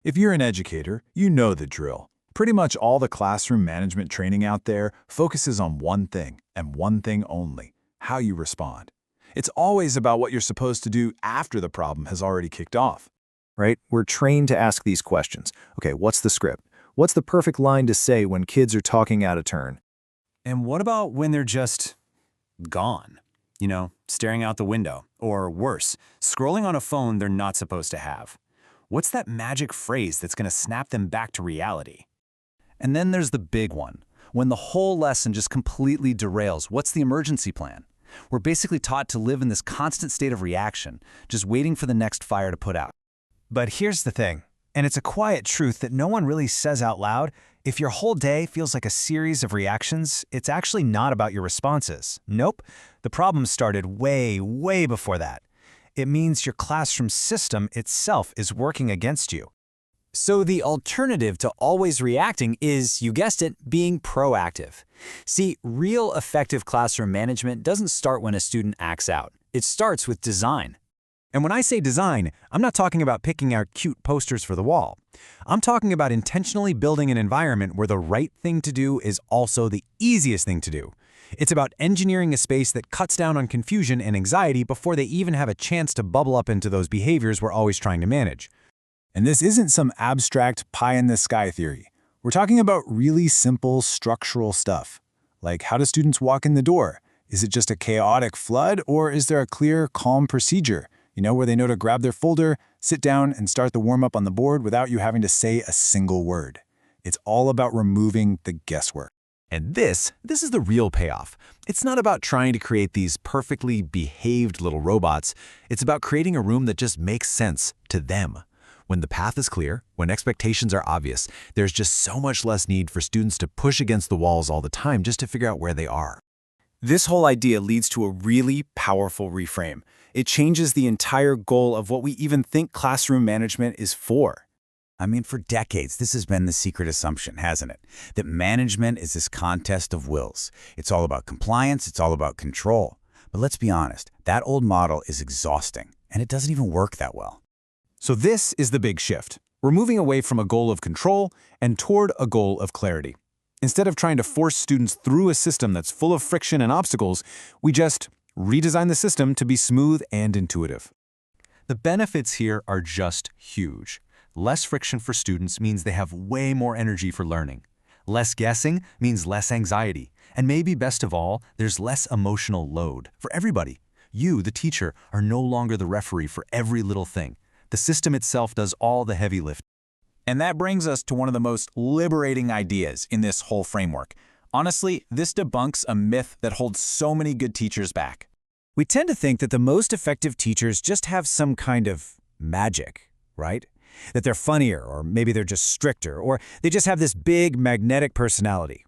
If you're an educator, you know the drill. Pretty much all the classroom management training out there focuses on one thing, and one thing only: how you respond. It's always about what you're supposed to do after the problem has already kicked off. Right? We're trained to ask these questions. Okay, what's the script? What's the perfect line to say when kids are talking out of turn? And what about when they're just gone? Staring out the window, or worse, scrolling on a phone they're not supposed to have. What's that magic phrase that's going to snap them back to reality? And then there's the big one. When the whole lesson just completely derails, what's the emergency plan? We're basically taught to live in this constant state of reaction, just waiting for the next fire to put out. But here's the thing, and it's a quiet truth that no one really says out loud. If your whole day feels like a series of reactions, it's actually not about your responses. Nope, the problem started way, way before that. It means your classroom system itself is working against you. So the alternative to always reacting is, you guessed it, being proactive. See, real effective classroom management doesn't start when a student acts out. It starts with design. And when I say design, I'm not talking about picking out cute posters for the wall. I'm talking about intentionally building an environment where the right thing to do is also the easiest thing to do. It's about engineering a space that cuts down on confusion and anxiety before they even have a chance to bubble up into those behaviors we're always trying to manage. And this isn't some abstract pie-in-the-sky theory. We're talking about really simple structural stuff. Like, how do students walk in the door? Is it just a chaotic flood, or is there a clear, calm procedure? Where they know to grab their folder, sit down, and start the warm-up on the board without you having to say a single word. It's all about removing the guesswork. And this is the real payoff. It's not about trying to create these perfectly behaved little robots. It's about creating a room that just makes sense to them. When the path is clear, when expectations are obvious, there's just so much less need for students to push against the walls all the time just to figure out where they are. This whole idea leads to a really powerful reframe. It changes the entire goal of what we even think classroom management is for. I mean, for decades, this has been the secret assumption, hasn't it? That management is this contest of wills. It's all about compliance, it's all about control. But let's be honest, that old model is exhausting, and it doesn't even work that well. So this is the big shift. We're moving away from a goal of control and toward a goal of clarity. Instead of trying to force students through a system that's full of friction and obstacles, we just redesign the system to be smooth and intuitive. The benefits here are just huge. Less friction for students means they have way more energy for learning. Less guessing means less anxiety. And maybe best of all, there's less emotional load for everybody. You, the teacher, are no longer the referee for every little thing. The system itself does all the heavy lifting. And that brings us to one of the most liberating ideas in this whole framework. Honestly, this debunks a myth that holds so many good teachers back. We tend to think that the most effective teachers just have some kind of magic, right? That they're funnier, or maybe they're just stricter, or they just have this big magnetic personality.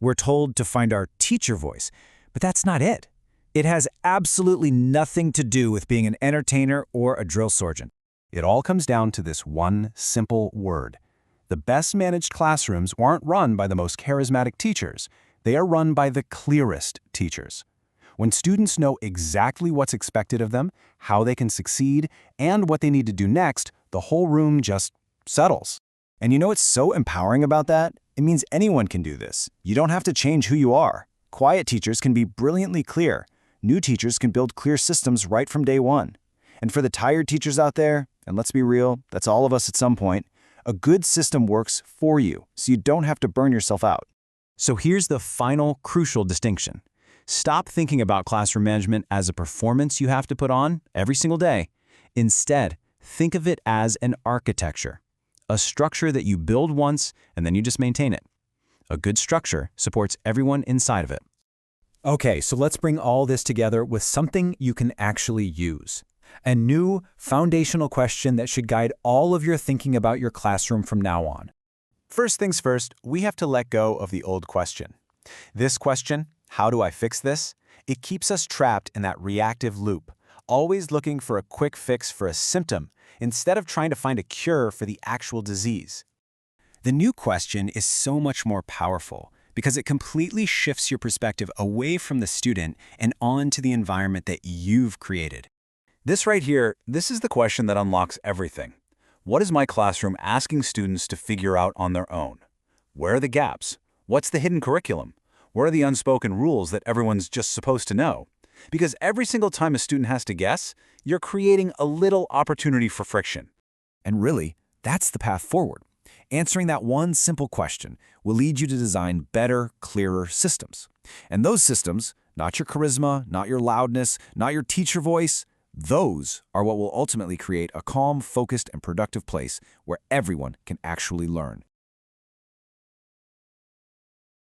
We're told to find our teacher voice, but that's not it. It has absolutely nothing to do with being an entertainer or a drill sergeant. It all comes down to this one simple word. The best managed classrooms aren't run by the most charismatic teachers. They are run by the clearest teachers. When students know exactly what's expected of them, how they can succeed, and what they need to do next, the whole room just settles. And you know what's so empowering about that? It means anyone can do this. You don't have to change who you are. Quiet teachers can be brilliantly clear. New teachers can build clear systems right from day one. And for the tired teachers out there, and let's be real, that's all of us at some point, a good system works for you, so you don't have to burn yourself out. So here's the final crucial distinction. Stop thinking about classroom management as a performance you have to put on every single day. Instead, think of it as an architecture, a structure that you build once and then you just maintain it. A good structure supports everyone inside of it. Okay, so let's bring all this together with something you can actually use. A new foundational question that should guide all of your thinking about your classroom from now on. First things first, we have to let go of the old question. This question, how do I fix this? It keeps us trapped in that reactive loop, always looking for a quick fix for a symptom instead of trying to find a cure for the actual disease. The new question is so much more powerful because it completely shifts your perspective away from the student and onto the environment that you've created. This right here, this is the question that unlocks everything. What is my classroom asking students to figure out on their own? Where are the gaps? What's the hidden curriculum? Where are the unspoken rules that everyone's just supposed to know? Because every single time a student has to guess, you're creating a little opportunity for friction. And really, that's the path forward. Answering that one simple question will lead you to design better, clearer systems. And those systems, not your charisma, not your loudness, not your teacher voice, those are what will ultimately create a calm, focused, and productive place where everyone can actually learn.